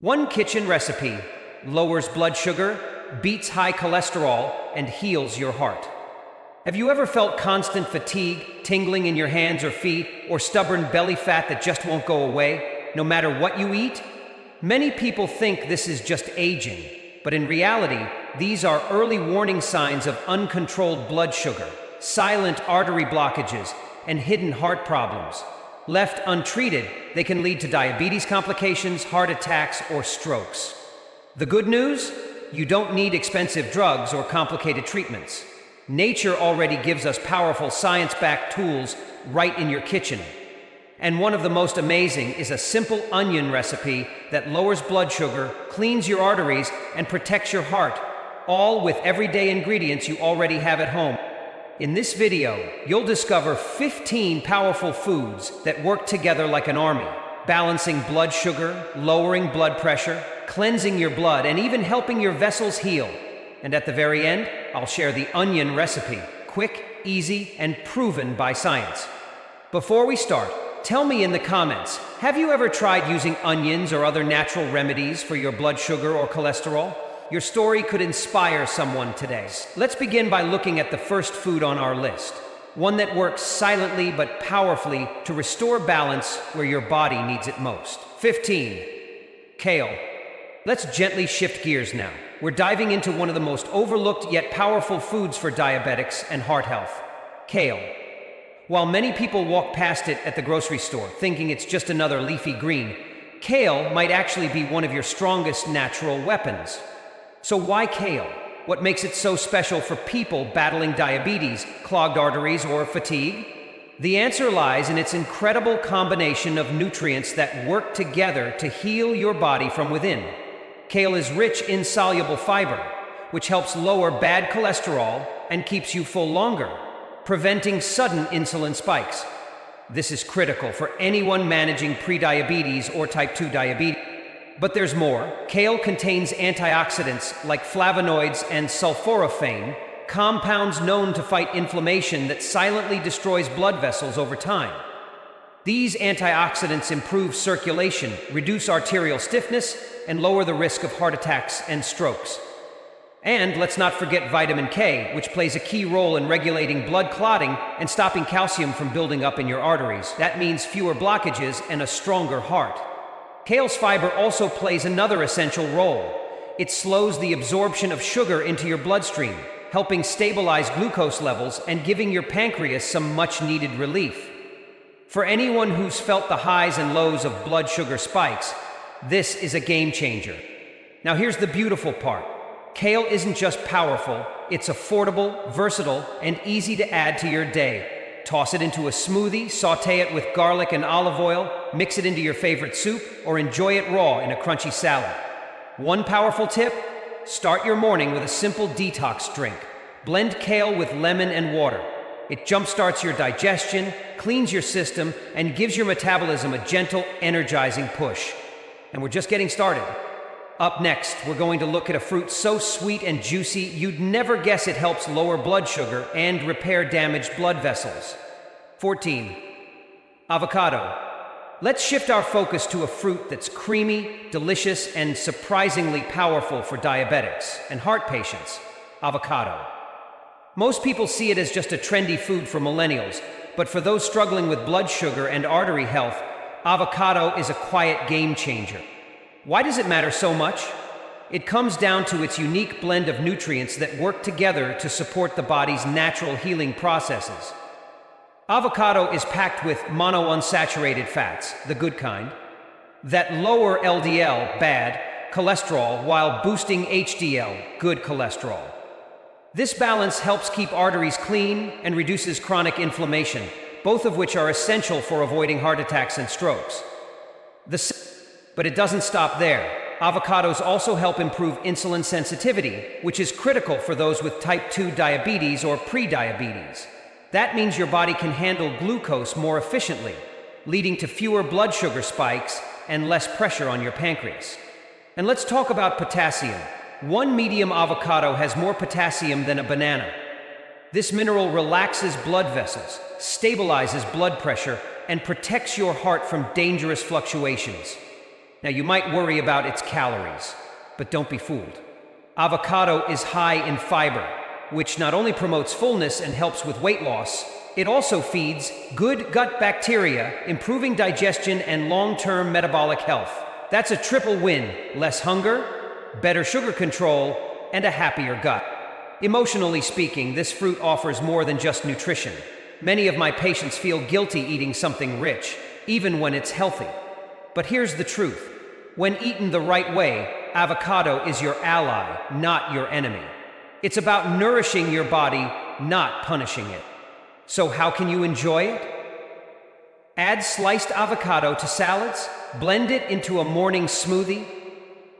One kitchen recipe lowers blood sugar, beats high cholesterol, and heals your heart. Have you ever felt constant fatigue, tingling in your hands or feet, or stubborn belly fat that just won't go away, no matter what you eat? Many people think this is just aging, but in reality, these are early warning signs of uncontrolled blood sugar, silent artery blockages, and hidden heart problems. Left untreated, they can lead to diabetes complications, heart attacks, or strokes. The good news? You don't need expensive drugs or complicated treatments. Nature already gives us powerful science-backed tools right in your kitchen. And one of the most amazing is a simple onion recipe that lowers blood sugar, cleans your arteries, and protects your heart, all with everyday ingredients you already have at home. In this video, you'll discover 15 powerful foods that work together like an army, balancing blood sugar, lowering blood pressure, cleansing your blood, and even helping your vessels heal. And at the very end, I'll share the onion recipe, quick, easy, and proven by science. Before we start, tell me in the comments, have you ever tried using onions or other natural remedies for your blood sugar or cholesterol? Your story could inspire someone today. Let's begin by looking at the first food on our list, one that works silently but powerfully to restore balance where your body needs it most. 15. Kale. Let's gently shift gears now. We're diving into one of the most overlooked yet powerful foods for diabetics and heart health, kale. While many people walk past it at the grocery store thinking it's just another leafy green, kale might actually be one of your strongest natural weapons. So why kale? What makes it so special for people battling diabetes, clogged arteries, or fatigue? The answer lies in its incredible combination of nutrients that work together to heal your body from within. Kale is rich in soluble fiber, which helps lower bad cholesterol and keeps you full longer, preventing sudden insulin spikes. This is critical for anyone managing prediabetes or type 2 diabetes. But there's more. Kale contains antioxidants like flavonoids and sulforaphane, compounds known to fight inflammation that silently destroys blood vessels over time. These antioxidants improve circulation, reduce arterial stiffness, and lower the risk of heart attacks and strokes. And let's not forget vitamin K, which plays a key role in regulating blood clotting and stopping calcium from building up in your arteries. That means fewer blockages and a stronger heart. Kale's fiber also plays another essential role. It slows the absorption of sugar into your bloodstream, helping stabilize glucose levels and giving your pancreas some much-needed relief. For anyone who's felt the highs and lows of blood sugar spikes, this is a game changer. Now here's the beautiful part. Kale isn't just powerful, it's affordable, versatile, and easy to add to your day. Toss it into a smoothie, sauté it with garlic and olive oil, mix it into your favorite soup, or enjoy it raw in a crunchy salad. One powerful tip: start your morning with a simple detox drink. Blend kale with lemon and water. It jumpstarts your digestion, cleans your system, and gives your metabolism a gentle, energizing push. And we're just getting started. Up next, we're going to look at a fruit so sweet and juicy you'd never guess it helps lower blood sugar and repair damaged blood vessels. 14. Avocado. Let's shift our focus to a fruit that's creamy, delicious, and surprisingly powerful for diabetics and heart patients: avocado. Most people see it as just a trendy food for millennials, but for those struggling with blood sugar and artery health, avocado is a quiet game changer. Why does it matter so much? It comes down to its unique blend of nutrients that work together to support the body's natural healing processes. Avocado is packed with monounsaturated fats, the good kind, that lower LDL, bad, cholesterol while boosting HDL, good cholesterol. This balance helps keep arteries clean and reduces chronic inflammation, both of which are essential for avoiding heart attacks and strokes. But it doesn't stop there. Avocados also help improve insulin sensitivity, which is critical for those with type 2 diabetes or prediabetes. That means your body can handle glucose more efficiently, leading to fewer blood sugar spikes and less pressure on your pancreas. And let's talk about potassium. One medium avocado has more potassium than a banana. This mineral relaxes blood vessels, stabilizes blood pressure, and protects your heart from dangerous fluctuations. Now, you might worry about its calories, but don't be fooled. Avocado is high in fiber, which not only promotes fullness and helps with weight loss, it also feeds good gut bacteria, improving digestion and long-term metabolic health. That's a triple win: less hunger, better sugar control, and a happier gut. Emotionally speaking, this fruit offers more than just nutrition. Many of my patients feel guilty eating something rich, even when it's healthy. But here's the truth. When eaten the right way, avocado is your ally, not your enemy. It's about nourishing your body, not punishing it. So how can you enjoy it? Add sliced avocado to salads, blend it into a morning smoothie,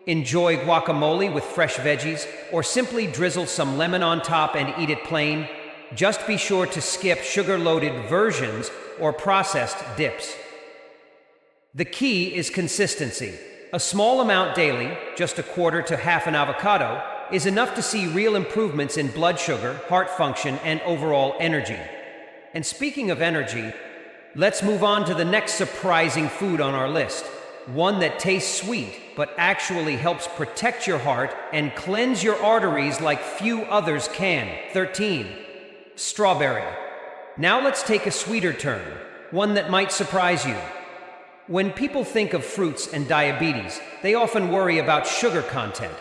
enjoy guacamole with fresh veggies, or simply drizzle some lemon on top and eat it plain. Just be sure to skip sugar-loaded versions or processed dips. The key is consistency. A small amount daily, just a quarter to half an avocado, is enough to see real improvements in blood sugar, heart function, and overall energy. And speaking of energy, let's move on to the next surprising food on our list. One that tastes sweet, but actually helps protect your heart and cleanse your arteries like few others can. 13. Strawberry. Now let's take a sweeter turn, one that might surprise you. When people think of fruits and diabetes, they often worry about sugar content.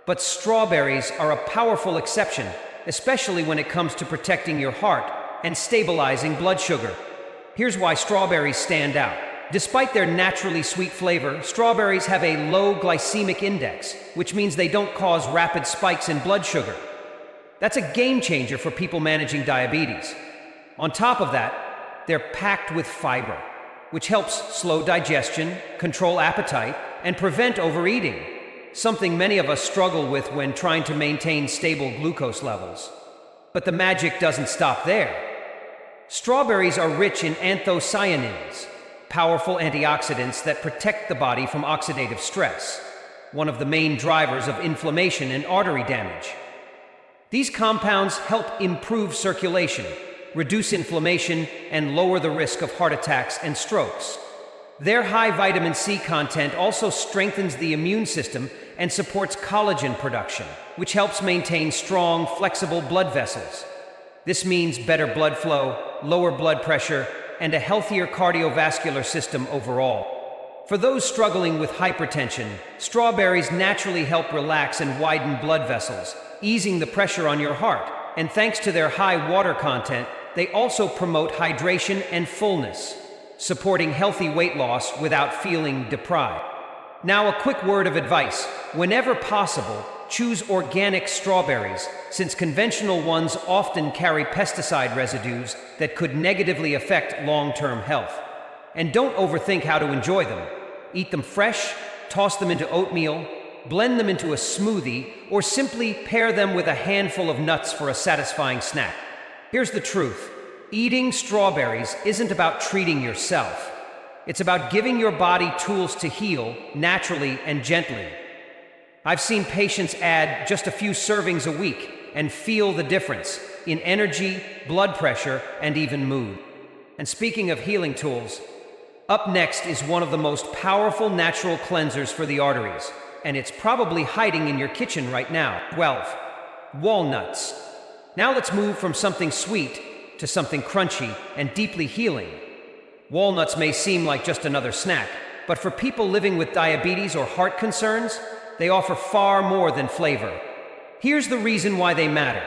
But strawberries are a powerful exception, especially when it comes to protecting your heart and stabilizing blood sugar. Here's why strawberries stand out. Despite their naturally sweet flavor, strawberries have a low glycemic index, which means they don't cause rapid spikes in blood sugar. That's a game changer for people managing diabetes. On top of that, they're packed with fiber, which helps slow digestion, control appetite, and prevent overeating, something many of us struggle with when trying to maintain stable glucose levels. But the magic doesn't stop there. Strawberries are rich in anthocyanins, powerful antioxidants that protect the body from oxidative stress, one of the main drivers of inflammation and artery damage. These compounds help improve circulation, reduce inflammation, and lower the risk of heart attacks and strokes. Their high vitamin C content also strengthens the immune system and supports collagen production, which helps maintain strong, flexible blood vessels. This means better blood flow, lower blood pressure, and a healthier cardiovascular system overall. For those struggling with hypertension, strawberries naturally help relax and widen blood vessels, easing the pressure on your heart. And thanks to their high water content, they also promote hydration and fullness, supporting healthy weight loss without feeling deprived. Now, a quick word of advice. Whenever possible, choose organic strawberries, since conventional ones often carry pesticide residues that could negatively affect long-term health. And don't overthink how to enjoy them. Eat them fresh, toss them into oatmeal, blend them into a smoothie, or simply pair them with a handful of nuts for a satisfying snack. Here's the truth. Eating strawberries isn't about treating yourself. It's about giving your body tools to heal naturally and gently. I've seen patients add just a few servings a week and feel the difference in energy, blood pressure, and even mood. And speaking of healing tools, up next is one of the most powerful natural cleansers for the arteries, and it's probably hiding in your kitchen right now. 12. Walnuts. Now let's move from something sweet to something crunchy and deeply healing. Walnuts may seem like just another snack, but for people living with diabetes or heart concerns, they offer far more than flavor. Here's the reason why they matter.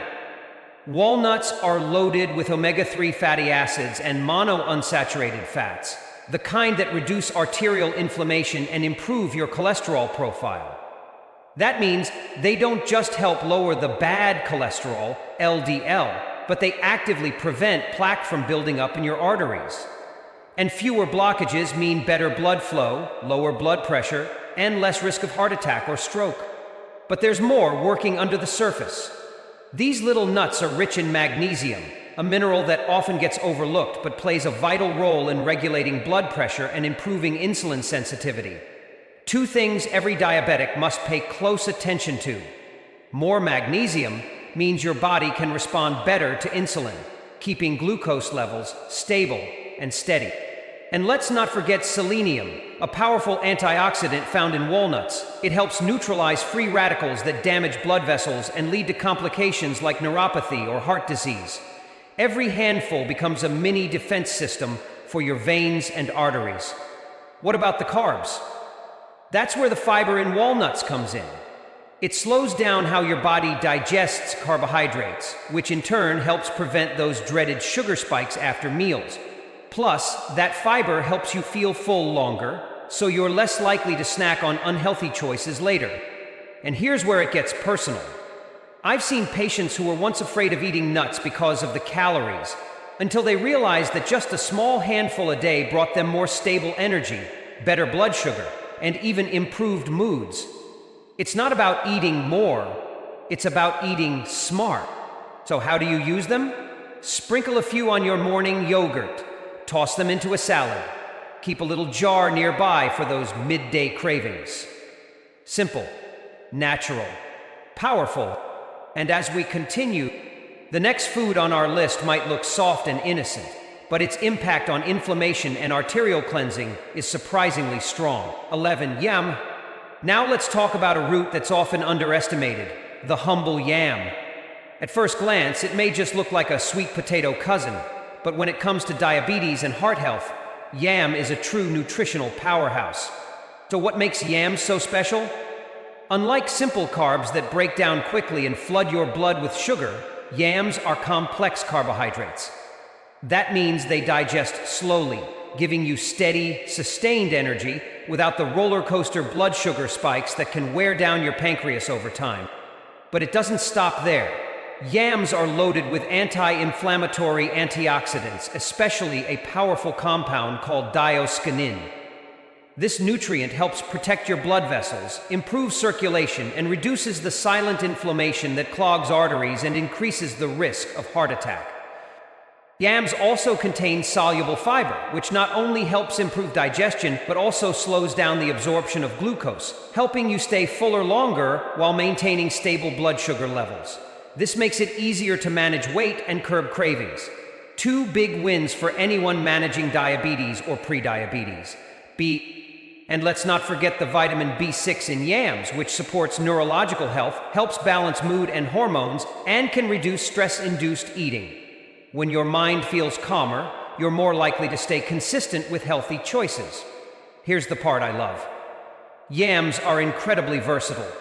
Walnuts are loaded with omega-3 fatty acids and monounsaturated fats, the kind that reduce arterial inflammation and improve your cholesterol profile. That means they don't just help lower the bad cholesterol, LDL, but they actively prevent plaque from building up in your arteries. And fewer blockages mean better blood flow, lower blood pressure, and less risk of heart attack or stroke. But there's more working under the surface. These little nuts are rich in magnesium, a mineral that often gets overlooked but plays a vital role in regulating blood pressure and improving insulin sensitivity. Two things every diabetic must pay close attention to. More magnesium means your body can respond better to insulin, keeping glucose levels stable and steady. And let's not forget selenium, a powerful antioxidant found in walnuts. It helps neutralize free radicals that damage blood vessels and lead to complications like neuropathy or heart disease. Every handful becomes a mini defense system for your veins and arteries. What about the carbs? That's where the fiber in walnuts comes in. It slows down how your body digests carbohydrates, which in turn helps prevent those dreaded sugar spikes after meals. Plus, that fiber helps you feel full longer, so you're less likely to snack on unhealthy choices later. And here's where it gets personal. I've seen patients who were once afraid of eating nuts because of the calories, until they realized that just a small handful a day brought them more stable energy, better blood sugar, and even improved moods. It's not about eating more, it's about eating smart. So how do you use them? Sprinkle a few on your morning yogurt. Toss them into a salad. Keep a little jar nearby for those midday cravings. Simple, natural, powerful. And as we continue, the next food on our list might look soft and innocent, but its impact on inflammation and arterial cleansing is surprisingly strong. 11. Yam. Now let's talk about a root that's often underestimated, the humble yam. At first glance, it may just look like a sweet potato cousin, but when it comes to diabetes and heart health, yam is a true nutritional powerhouse. So what makes yam so special? Unlike simple carbs that break down quickly and flood your blood with sugar, yams are complex carbohydrates. That means they digest slowly, giving you steady, sustained energy without the roller coaster blood sugar spikes that can wear down your pancreas over time. But it doesn't stop there. Yams are loaded with anti-inflammatory antioxidants, especially a powerful compound called dioscinin. This nutrient helps protect your blood vessels, improves circulation, and reduces the silent inflammation that clogs arteries and increases the risk of heart attack. Yams also contain soluble fiber, which not only helps improve digestion, but also slows down the absorption of glucose, helping you stay fuller longer while maintaining stable blood sugar levels. This makes it easier to manage weight and curb cravings. Two big wins for anyone managing diabetes or prediabetes. And let's not forget the vitamin B6 in yams, which supports neurological health, helps balance mood and hormones, and can reduce stress-induced eating. When your mind feels calmer, you're more likely to stay consistent with healthy choices. Here's the part I love. Yams are incredibly versatile.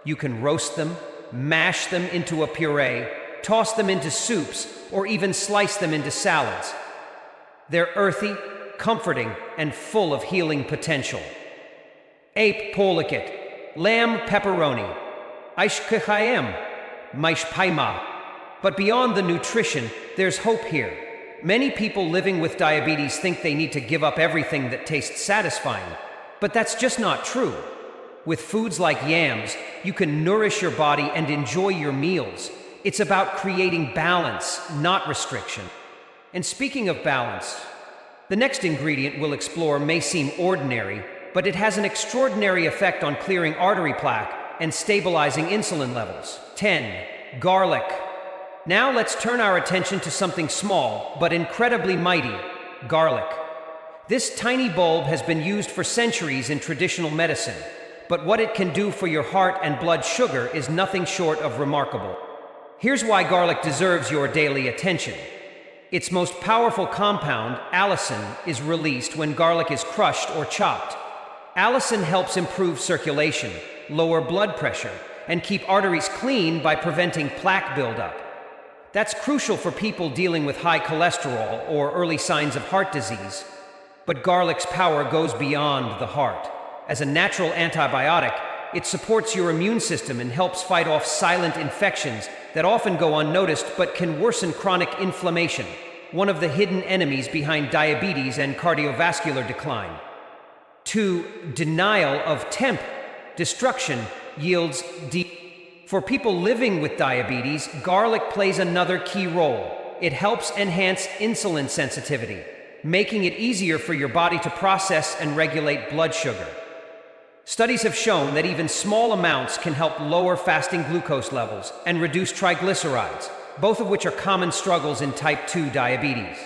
You can roast them, mash them into a puree, toss them into soups, or even slice them into salads. They're earthy, comforting, and full of healing potential. Ape polikit, lamb pepperoni, aishkechayem, maishpaima. But beyond the nutrition, there's hope here. Many people living with diabetes think they need to give up everything that tastes satisfying, but that's just not true. With foods like yams, you can nourish your body and enjoy your meals. It's about creating balance, not restriction. And speaking of balance, the next ingredient we'll explore may seem ordinary, but it has an extraordinary effect on clearing artery plaque and stabilizing insulin levels. 10. Garlic. Now let's turn our attention to something small, but incredibly mighty: garlic. This tiny bulb has been used for centuries in traditional medicine, but what it can do for your heart and blood sugar is nothing short of remarkable. Here's why garlic deserves your daily attention. Its most powerful compound, allicin, is released when garlic is crushed or chopped. Allicin helps improve circulation, lower blood pressure, and keep arteries clean by preventing plaque buildup. That's crucial for people dealing with high cholesterol or early signs of heart disease. But garlic's power goes beyond the heart. As a natural antibiotic, it supports your immune system and helps fight off silent infections that often go unnoticed but can worsen chronic inflammation, one of the hidden enemies behind diabetes and cardiovascular decline. 2. Denial of temp. Destruction yields deep. For people living with diabetes, garlic plays another key role. It helps enhance insulin sensitivity, making it easier for your body to process and regulate blood sugar. Studies have shown that even small amounts can help lower fasting glucose levels and reduce triglycerides, both of which are common struggles in type 2 diabetes.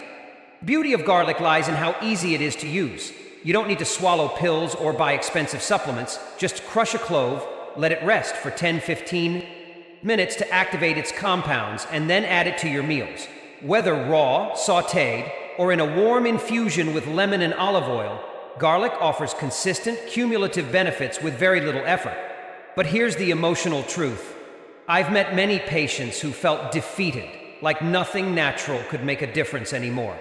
Beauty of garlic lies in how easy it is to use. You don't need to swallow pills or buy expensive supplements. Just crush a clove, let it rest for 10-15 minutes to activate its compounds, and then add it to your meals. Whether raw, sautéed, or in a warm infusion with lemon and olive oil, garlic offers consistent, cumulative benefits with very little effort. But here's the emotional truth. I've met many patients who felt defeated, like nothing natural could make a difference anymore.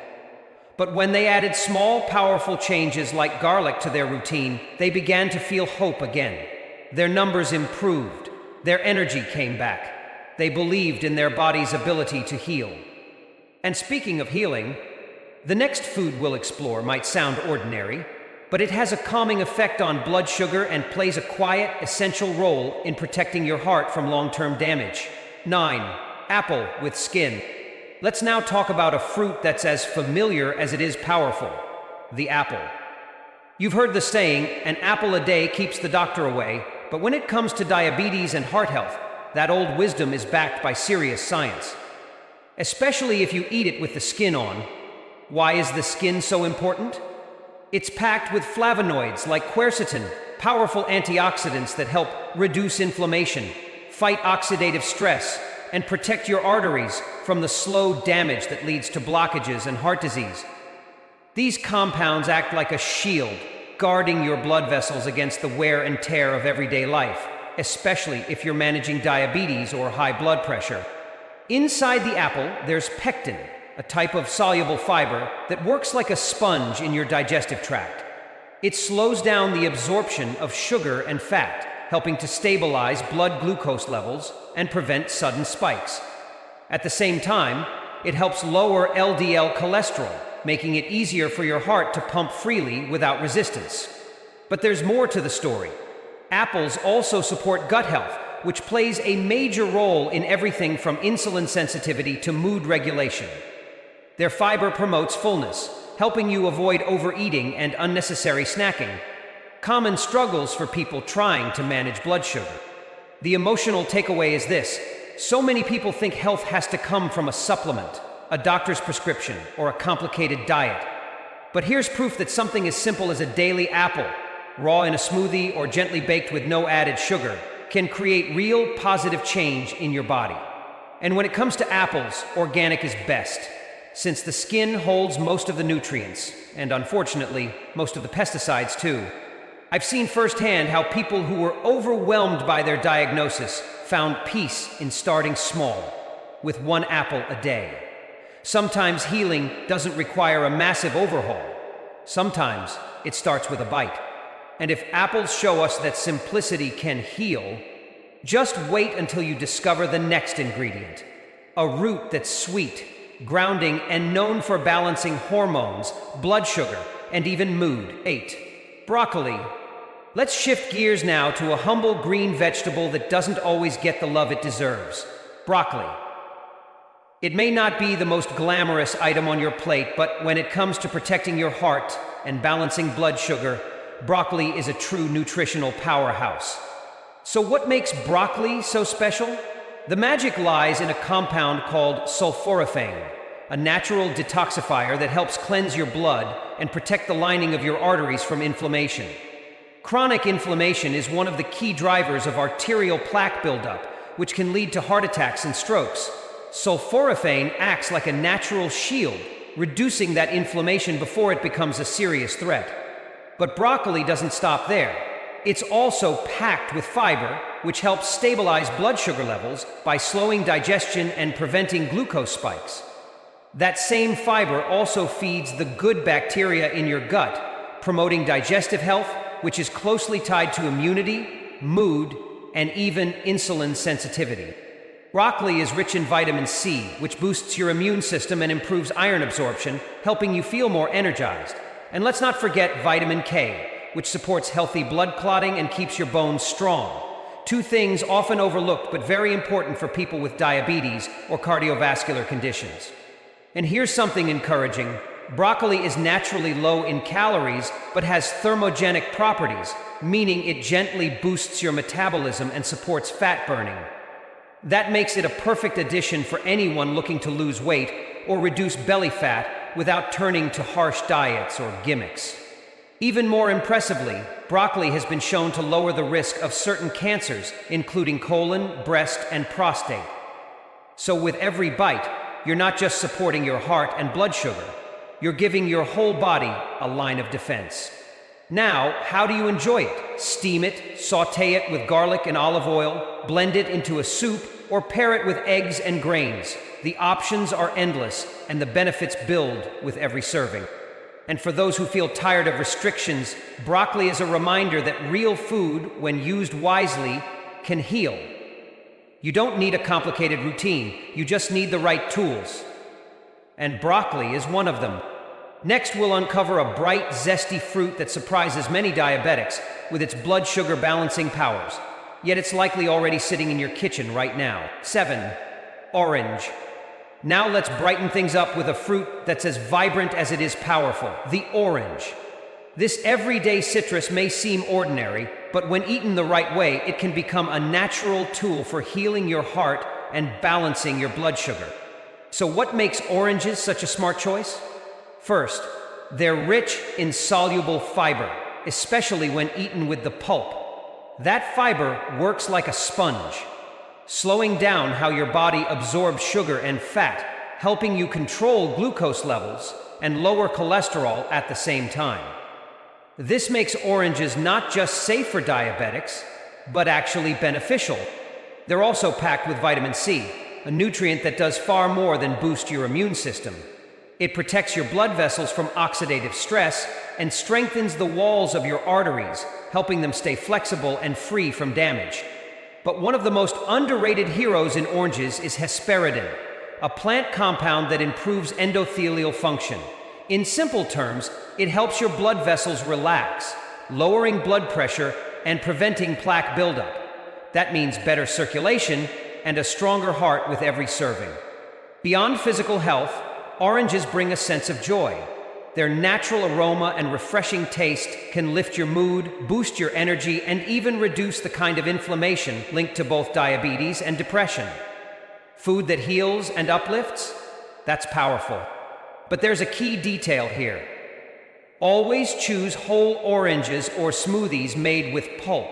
But when they added small, powerful changes like garlic to their routine, they began to feel hope again. Their numbers improved. Their energy came back. They believed in their body's ability to heal. And speaking of healing, the next food we'll explore might sound ordinary, but it has a calming effect on blood sugar and plays a quiet, essential role in protecting your heart from long-term damage. 9. Apple with skin. Let's now talk about a fruit that's as familiar as it is powerful: the apple. You've heard the saying, an apple a day keeps the doctor away, but when it comes to diabetes and heart health, that old wisdom is backed by serious science. Especially if you eat it with the skin on. Why is the skin so important? It's packed with flavonoids like quercetin, powerful antioxidants that help reduce inflammation, fight oxidative stress, and protect your arteries from the slow damage that leads to blockages and heart disease. These compounds act like a shield, guarding your blood vessels against the wear and tear of everyday life, especially if you're managing diabetes or high blood pressure. Inside the apple, there's pectin, a type of soluble fiber that works like a sponge in your digestive tract. It slows down the absorption of sugar and fat, helping to stabilize blood glucose levels and prevent sudden spikes. At the same time, it helps lower LDL cholesterol, making it easier for your heart to pump freely without resistance. But there's more to the story. Apples also support gut health, which plays a major role in everything from insulin sensitivity to mood regulation. Their fiber promotes fullness, helping you avoid overeating and unnecessary snacking, common struggles for people trying to manage blood sugar. The emotional takeaway is this: so many people think health has to come from a supplement, a doctor's prescription, or a complicated diet. But here's proof that something as simple as a daily apple, raw in a smoothie or gently baked with no added sugar, can create real positive change in your body. And when it comes to apples, organic is best, since the skin holds most of the nutrients, and unfortunately, most of the pesticides too. I've seen firsthand how people who were overwhelmed by their diagnosis found peace in starting small, with one apple a day. Sometimes healing doesn't require a massive overhaul. Sometimes it starts with a bite. And if apples show us that simplicity can heal, just wait until you discover the next ingredient: a root that's sweet, grounding, and known for balancing hormones, blood sugar, and even mood. 8. Broccoli. Let's shift gears now to a humble green vegetable that doesn't always get the love it deserves: broccoli. It may not be the most glamorous item on your plate, but when it comes to protecting your heart and balancing blood sugar, broccoli is a true nutritional powerhouse. So what makes broccoli so special? The magic lies in a compound called sulforaphane, a natural detoxifier that helps cleanse your blood and protect the lining of your arteries from inflammation. Chronic inflammation is one of the key drivers of arterial plaque buildup, which can lead to heart attacks and strokes. Sulforaphane acts like a natural shield, reducing that inflammation before it becomes a serious threat. But broccoli doesn't stop there. It's also packed with fiber, which helps stabilize blood sugar levels by slowing digestion and preventing glucose spikes. That same fiber also feeds the good bacteria in your gut, promoting digestive health, which is closely tied to immunity, mood, and even insulin sensitivity. Broccoli is rich in vitamin C, which boosts your immune system and improves iron absorption, helping you feel more energized. And let's not forget vitamin K, which supports healthy blood clotting and keeps your bones strong. Two things often overlooked but very important for people with diabetes or cardiovascular conditions. And here's something encouraging. Broccoli is naturally low in calories but has thermogenic properties, meaning it gently boosts your metabolism and supports fat burning. That makes it a perfect addition for anyone looking to lose weight or reduce belly fat without turning to harsh diets or gimmicks. Even more impressively, broccoli has been shown to lower the risk of certain cancers, including colon, breast, and prostate. So with every bite, you're not just supporting your heart and blood sugar, you're giving your whole body a line of defense. Now, how do you enjoy it? Steam it, saute it with garlic and olive oil, blend it into a soup, or pair it with eggs and grains. The options are endless, and the benefits build with every serving. And for those who feel tired of restrictions, broccoli is a reminder that real food, when used wisely, can heal. You don't need a complicated routine, you just need the right tools. And broccoli is one of them. Next, we'll uncover a bright, zesty fruit that surprises many diabetics with its blood sugar balancing powers. Yet it's likely already sitting in your kitchen right now. 7. Orange. Now let's brighten things up with a fruit that's as vibrant as it is powerful, the orange. This everyday citrus may seem ordinary, but when eaten the right way, it can become a natural tool for healing your heart and balancing your blood sugar. So what makes oranges such a smart choice? First, they're rich in soluble fiber, especially when eaten with the pulp. That fiber works like a sponge, slowing down how your body absorbs sugar and fat, helping you control glucose levels and lower cholesterol at the same time. This makes oranges not just safe for diabetics, but actually beneficial. They're also packed with vitamin C, a nutrient that does far more than boost your immune system. It protects your blood vessels from oxidative stress and strengthens the walls of your arteries, helping them stay flexible and free from damage. But one of the most underrated heroes in oranges is hesperidin, a plant compound that improves endothelial function. In simple terms, it helps your blood vessels relax, lowering blood pressure and preventing plaque buildup. That means better circulation and a stronger heart with every serving. Beyond physical health, oranges bring a sense of joy. Their natural aroma and refreshing taste can lift your mood, boost your energy, and even reduce the kind of inflammation linked to both diabetes and depression. Food that heals and uplifts? That's powerful. But there's a key detail here. Always choose whole oranges or smoothies made with pulp.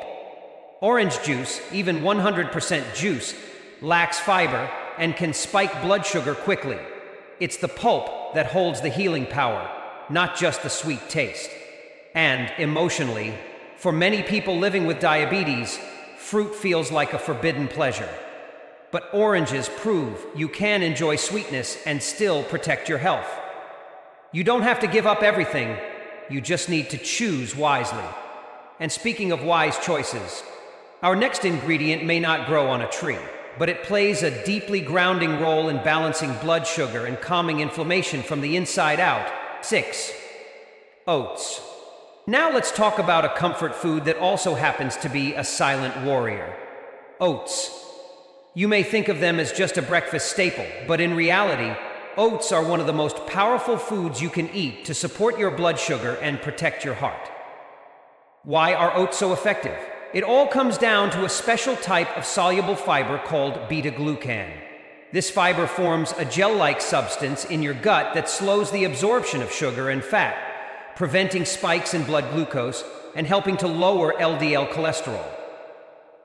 Orange juice, even 100% juice, lacks fiber and can spike blood sugar quickly. It's the pulp that holds the healing power, not just the sweet taste. And emotionally, for many people living with diabetes, fruit feels like a forbidden pleasure. But oranges prove you can enjoy sweetness and still protect your health. You don't have to give up everything, you just need to choose wisely. And speaking of wise choices, our next ingredient may not grow on a tree, but it plays a deeply grounding role in balancing blood sugar and calming inflammation from the inside out. 6. Oats. Now let's talk about a comfort food that also happens to be a silent warrior. Oats. You may think of them as just a breakfast staple, but in reality, oats are one of the most powerful foods you can eat to support your blood sugar and protect your heart. Why are oats so effective? It all comes down to a special type of soluble fiber called beta-glucan. This fiber forms a gel-like substance in your gut that slows the absorption of sugar and fat, preventing spikes in blood glucose and helping to lower LDL cholesterol.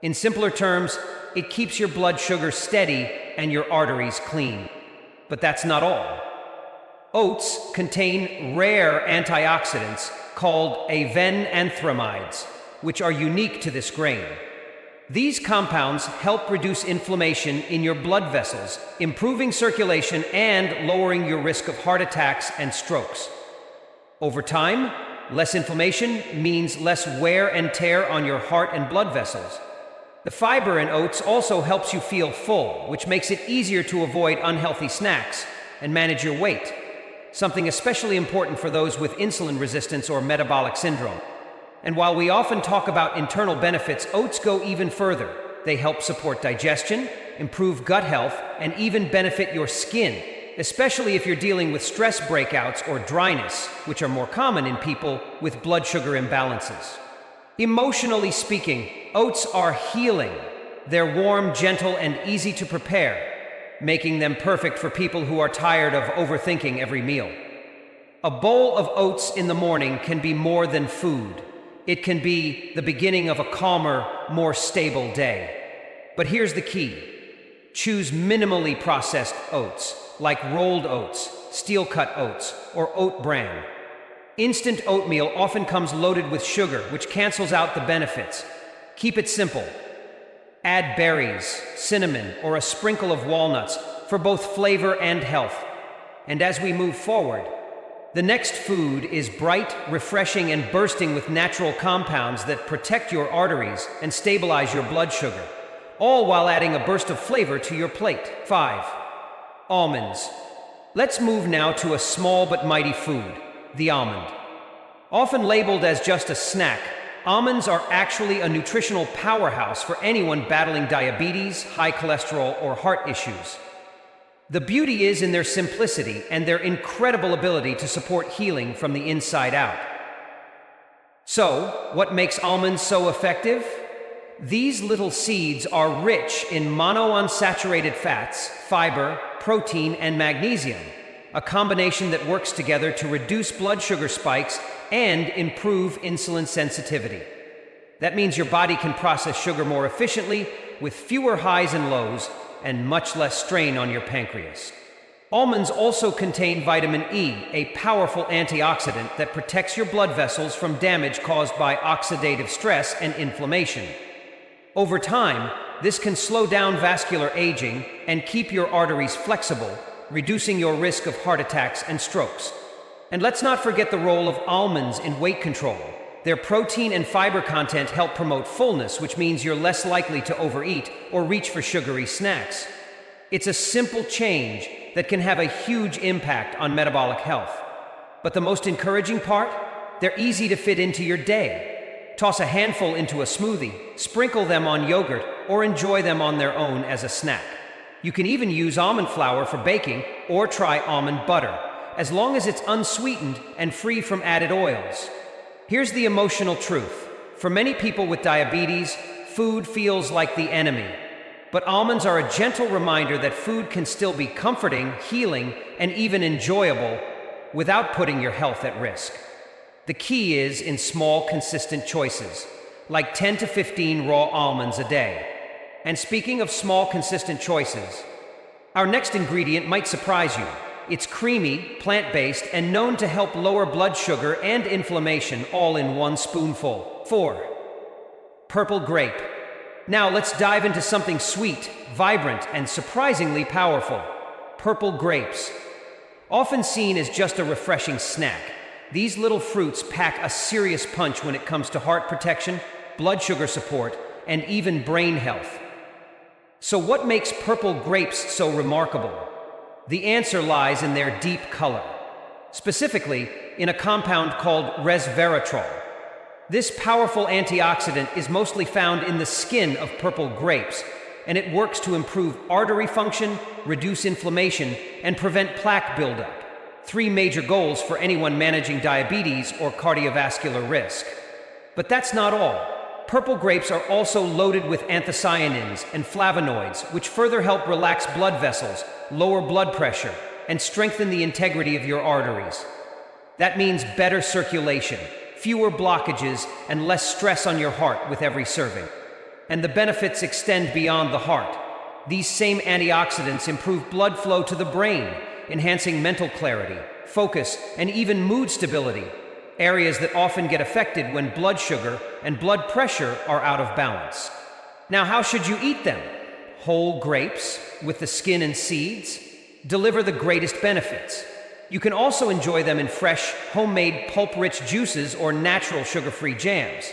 In simpler terms, it keeps your blood sugar steady and your arteries clean. But that's not all. Oats contain rare antioxidants called avenanthramides, which are unique to this grain. These compounds help reduce inflammation in your blood vessels, improving circulation and lowering your risk of heart attacks and strokes. Over time, less inflammation means less wear and tear on your heart and blood vessels. The fiber in oats also helps you feel full, which makes it easier to avoid unhealthy snacks and manage your weight, something especially important for those with insulin resistance or metabolic syndrome. And while we often talk about internal benefits, oats go even further. They help support digestion, improve gut health, and even benefit your skin, especially if you're dealing with stress breakouts or dryness, which are more common in people with blood sugar imbalances. Emotionally speaking, oats are healing. They're warm, gentle, and easy to prepare, making them perfect for people who are tired of overthinking every meal. A bowl of oats in the morning can be more than food. It can be the beginning of a calmer, more stable day. But here's the key. Choose minimally processed oats, like rolled oats, steel-cut oats, or oat bran. Instant oatmeal often comes loaded with sugar, which cancels out the benefits. Keep it simple. Add berries, cinnamon, or a sprinkle of walnuts for both flavor and health. And as we move forward, the next food is bright, refreshing, and bursting with natural compounds that protect your arteries and stabilize your blood sugar, all while adding a burst of flavor to your plate. 5. Almonds. Let's move now to a small but mighty food, the almond. Often labeled as just a snack, almonds are actually a nutritional powerhouse for anyone battling diabetes, high cholesterol, or heart issues. The beauty is in their simplicity and their incredible ability to support healing from the inside out. So, what makes almonds so effective? These little seeds are rich in monounsaturated fats, fiber, protein, and magnesium, a combination that works together to reduce blood sugar spikes and improve insulin sensitivity. That means your body can process sugar more efficiently with fewer highs and lows and much less strain on your pancreas. Almonds also contain vitamin E, a powerful antioxidant that protects your blood vessels from damage caused by oxidative stress and inflammation. Over time, this can slow down vascular aging and keep your arteries flexible, reducing your risk of heart attacks and strokes. And let's not forget the role of almonds in weight control. Their protein and fiber content help promote fullness, which means you're less likely to overeat or reach for sugary snacks. It's a simple change that can have a huge impact on metabolic health. But the most encouraging part? They're easy to fit into your day. Toss a handful into a smoothie, sprinkle them on yogurt, or enjoy them on their own as a snack. You can even use almond flour for baking or try almond butter, as long as it's unsweetened and free from added oils. Here's the emotional truth. For many people with diabetes, food feels like the enemy. But almonds are a gentle reminder that food can still be comforting, healing, and even enjoyable without putting your health at risk. The key is in small, consistent choices, like 10 to 15 raw almonds a day. And speaking of small, consistent choices, our next ingredient might surprise you. It's creamy, plant-based, and known to help lower blood sugar and inflammation all in one spoonful. 4. Purple grape. Now let's dive into something sweet, vibrant, and surprisingly powerful. Purple grapes. Often seen as just a refreshing snack, these little fruits pack a serious punch when it comes to heart protection, blood sugar support, and even brain health. So what makes purple grapes so remarkable? The answer lies in their deep color, specifically in a compound called resveratrol. This powerful antioxidant is mostly found in the skin of purple grapes, and it works to improve artery function, reduce inflammation, and prevent plaque buildup. 3 major goals for anyone managing diabetes or cardiovascular risk. But that's not all. Purple grapes are also loaded with anthocyanins and flavonoids, which further help relax blood vessels, lower blood pressure, and strengthen the integrity of your arteries. That means better circulation, fewer blockages, and less stress on your heart with every serving. And the benefits extend beyond the heart. These same antioxidants improve blood flow to the brain, enhancing mental clarity, focus, and even mood stability, areas that often get affected when blood sugar and blood pressure are out of balance. Now, how should you eat them? Whole grapes, with the skin and seeds, deliver the greatest benefits. You can also enjoy them in fresh, homemade, pulp-rich juices or natural sugar-free jams.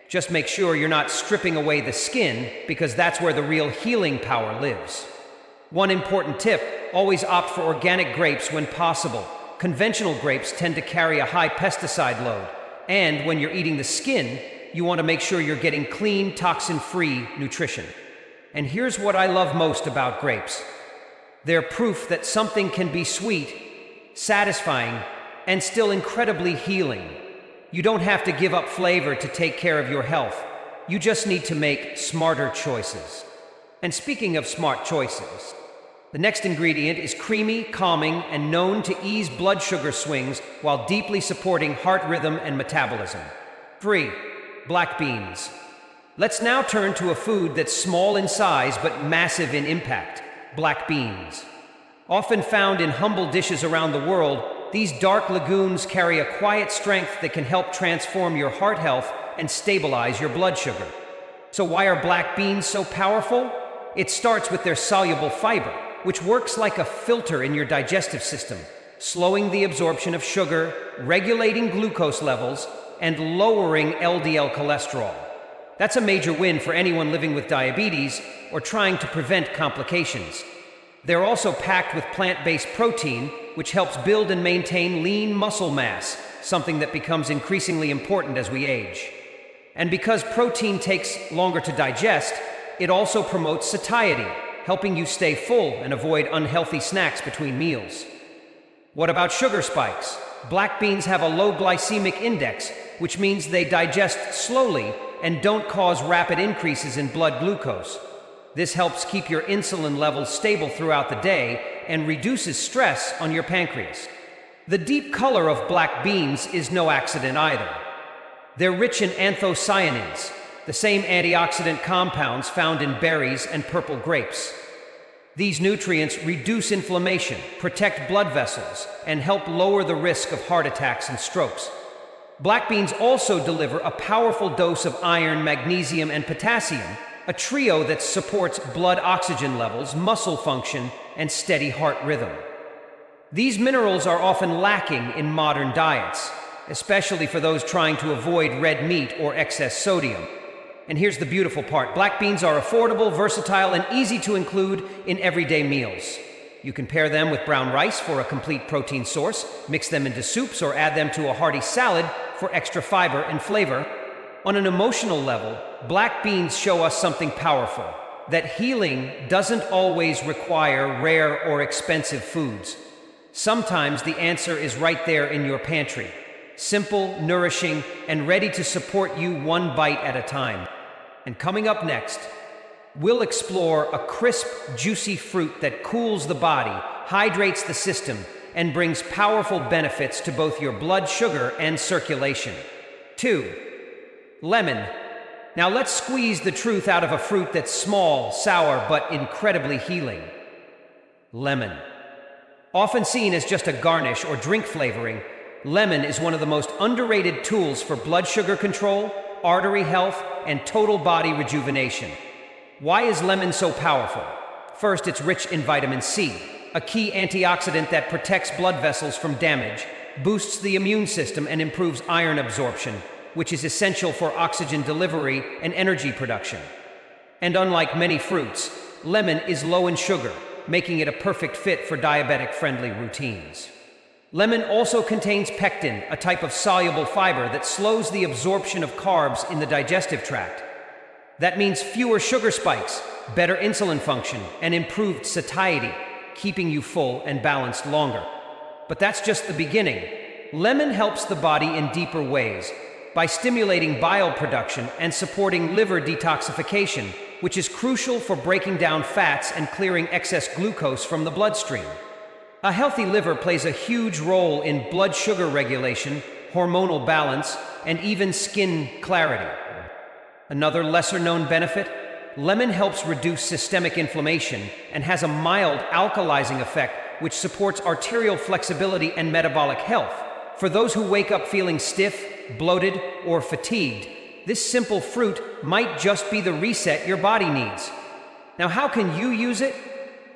Just make sure you're not stripping away the skin, because that's where the real healing power lives. One important tip, always opt for organic grapes when possible. Conventional grapes tend to carry a high pesticide load, and when you're eating the skin, you want to make sure you're getting clean, toxin-free nutrition. And here's what I love most about grapes. They're proof that something can be sweet, satisfying, and still incredibly healing. You don't have to give up flavor to take care of your health. You just need to make smarter choices. And speaking of smart choices, The next ingredient is creamy, calming, and known to ease blood sugar swings while deeply supporting heart rhythm and metabolism. 3. Black beans. Let's now turn to a food that's small in size but massive in impact: black beans. Often found in humble dishes around the world, these dark legumes carry a quiet strength that can help transform your heart health and stabilize your blood sugar. So why are black beans so powerful? It starts with their soluble fiber, which works like a filter in your digestive system, slowing the absorption of sugar, regulating glucose levels, and lowering LDL cholesterol. That's a major win for anyone living with diabetes or trying to prevent complications. They're also packed with plant-based protein, which helps build and maintain lean muscle mass, something that becomes increasingly important as we age. And because protein takes longer to digest, it also promotes satiety, helping you stay full and avoid unhealthy snacks between meals. What about sugar spikes? Black beans have a low glycemic index, which means they digest slowly and don't cause rapid increases in blood glucose. This helps keep your insulin levels stable throughout the day and reduces stress on your pancreas. The deep color of black beans is no accident either. They're rich in anthocyanins, the same antioxidant compounds found in berries and purple grapes. These nutrients reduce inflammation, protect blood vessels, and help lower the risk of heart attacks and strokes. Black beans also deliver a powerful dose of iron, magnesium, and potassium, a trio that supports blood oxygen levels, muscle function, and steady heart rhythm. These minerals are often lacking in modern diets, especially for those trying to avoid red meat or excess sodium. And here's the beautiful part: black beans are affordable, versatile, and easy to include in everyday meals. You can pair them with brown rice for a complete protein source, mix them into soups, or add them to a hearty salad for extra fiber and flavor. On an emotional level, black beans show us something powerful: that healing doesn't always require rare or expensive foods. Sometimes the answer is right there in your pantry, simple, nourishing, and ready to support you one bite at a time. And coming up next, we'll explore a crisp, juicy fruit that cools the body, hydrates the system, and brings powerful benefits to both your blood sugar and circulation. 2. Lemon. Now let's squeeze the truth out of a fruit that's small, sour, but incredibly healing. Lemon. Often seen as just a garnish or drink flavoring, lemon is one of the most underrated tools for blood sugar control, artery health, and total body rejuvenation. Why is lemon so powerful? First, it's rich in vitamin C, a key antioxidant that protects blood vessels from damage, boosts the immune system, and improves iron absorption, which is essential for oxygen delivery and energy production. And unlike many fruits, lemon is low in sugar, making it a perfect fit for diabetic-friendly routines. Lemon also contains pectin, a type of soluble fiber that slows the absorption of carbs in the digestive tract. That means fewer sugar spikes, better insulin function, and improved satiety, keeping you full and balanced longer. But that's just the beginning. Lemon helps the body in deeper ways by stimulating bile production and supporting liver detoxification, which is crucial for breaking down fats and clearing excess glucose from the bloodstream. A healthy liver plays a huge role in blood sugar regulation, hormonal balance, and even skin clarity. Another lesser-known benefit: lemon helps reduce systemic inflammation and has a mild alkalizing effect which supports arterial flexibility and metabolic health. For those who wake up feeling stiff, bloated, or fatigued, this simple fruit might just be the reset your body needs. Now, how can you use it?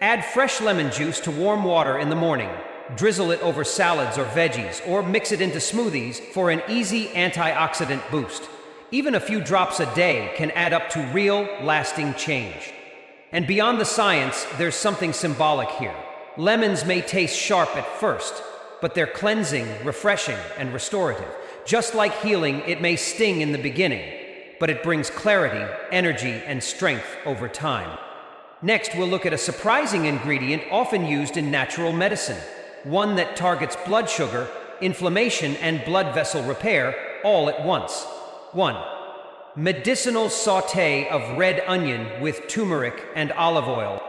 Add fresh lemon juice to warm water in the morning. Drizzle it over salads or veggies, or mix it into smoothies for an easy antioxidant boost. Even a few drops a day can add up to real, lasting change. And beyond the science, there's something symbolic here. Lemons may taste sharp at first, but they're cleansing, refreshing, and restorative. Just like healing, it may sting in the beginning, but it brings clarity, energy, and strength over time. Next, we'll look at a surprising ingredient often used in natural medicine, one that targets blood sugar, inflammation, and blood vessel repair all at once. 1. Medicinal sauté of red onion with turmeric and olive oil.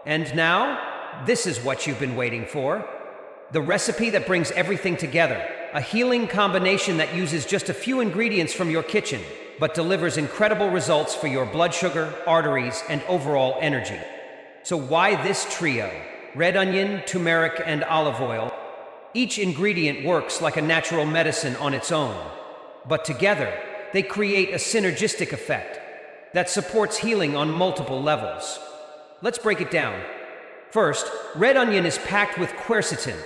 And now, this is what you've been waiting for. The recipe that brings everything together. A healing combination that uses just a few ingredients from your kitchen, but delivers incredible results for your blood sugar, arteries, and overall energy. So why this trio? Red onion, turmeric, and olive oil. Each ingredient works like a natural medicine on its own, but together they create a synergistic effect that supports healing on multiple levels. Let's break it down. First, red onion is packed with quercetin,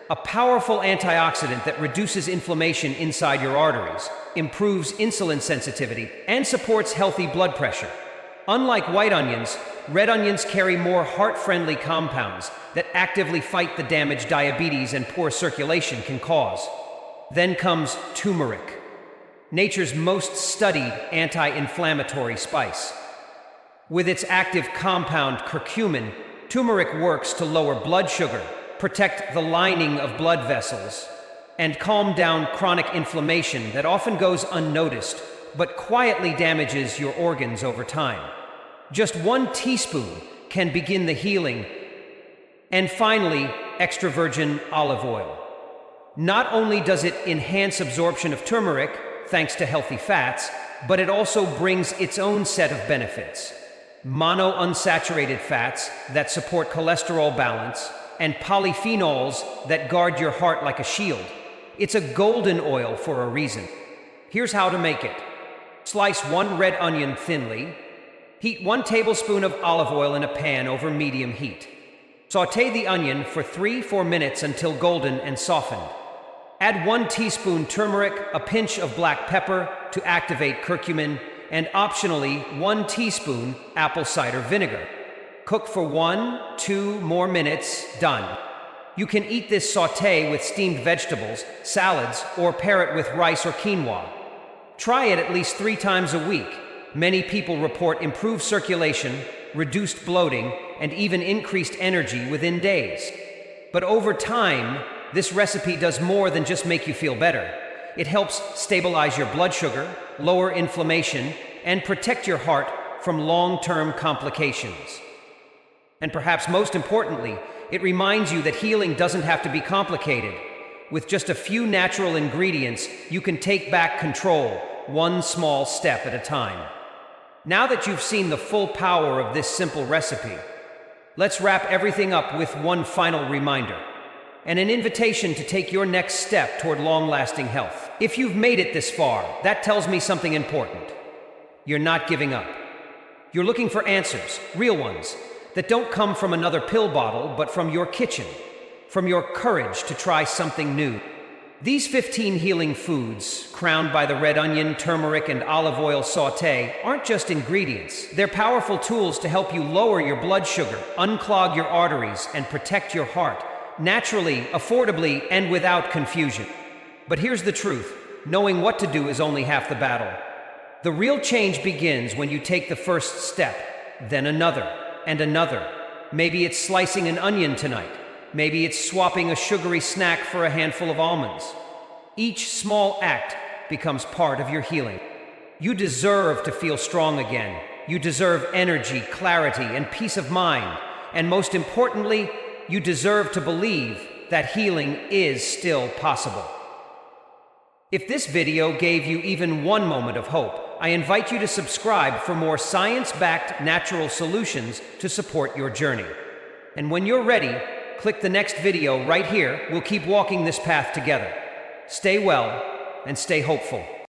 a powerful antioxidant that reduces inflammation inside your arteries, improves insulin sensitivity, and supports healthy blood pressure. Unlike white onions, red onions carry more heart-friendly compounds that actively fight the damage diabetes and poor circulation can cause. Then comes turmeric, nature's most studied anti-inflammatory spice. With its active compound curcumin, turmeric works to lower blood sugar, protect the lining of blood vessels, and calm down chronic inflammation that often goes unnoticed, but quietly damages your organs over time. Just 1 teaspoon can begin the healing. And finally, extra virgin olive oil. Not only does it enhance absorption of turmeric, thanks to healthy fats, but it also brings its own set of benefits. Monounsaturated fats that support cholesterol balance, and polyphenols that guard your heart like a shield. It's a golden oil for a reason. Here's how to make it. Slice 1 red onion thinly. Heat 1 tablespoon of olive oil in a pan over medium heat. Sauté the onion for 3-4 minutes until golden and softened. Add 1 teaspoon turmeric, a pinch of black pepper to activate curcumin, and optionally 1 teaspoon apple cider vinegar. Cook for 1-2 more minutes. Done. You can eat this sauté with steamed vegetables, salads, or pair it with rice or quinoa. Try it at least 3 times a week. Many people report improved circulation, reduced bloating, and even increased energy within days. But over time, this recipe does more than just make you feel better. It helps stabilize your blood sugar, lower inflammation, and protect your heart from long-term complications. And perhaps most importantly, it reminds you that healing doesn't have to be complicated. With just a few natural ingredients, you can take back control, one small step at a time. Now that you've seen the full power of this simple recipe, let's wrap everything up with one final reminder, and an invitation to take your next step toward long-lasting health. If you've made it this far, that tells me something important. You're not giving up. You're looking for answers, real ones, that don't come from another pill bottle, but from your kitchen, from your courage to try something new. These 15 healing foods, crowned by the red onion, turmeric, and olive oil sauté, aren't just ingredients. They're powerful tools to help you lower your blood sugar, unclog your arteries, and protect your heart, naturally, affordably, and without confusion. But here's the truth. Knowing what to do is only half the battle. The real change begins when you take the first step, then another, and another. Maybe it's slicing an onion tonight. Maybe it's swapping a sugary snack for a handful of almonds. Each small act becomes part of your healing. You deserve to feel strong again. You deserve energy, clarity, and peace of mind. And most importantly, you deserve to believe that healing is still possible. If this video gave you even one moment of hope, I invite you to subscribe for more science-backed natural solutions to support your journey. And when you're ready, click the next video right here. We'll keep walking this path together. Stay well and stay hopeful.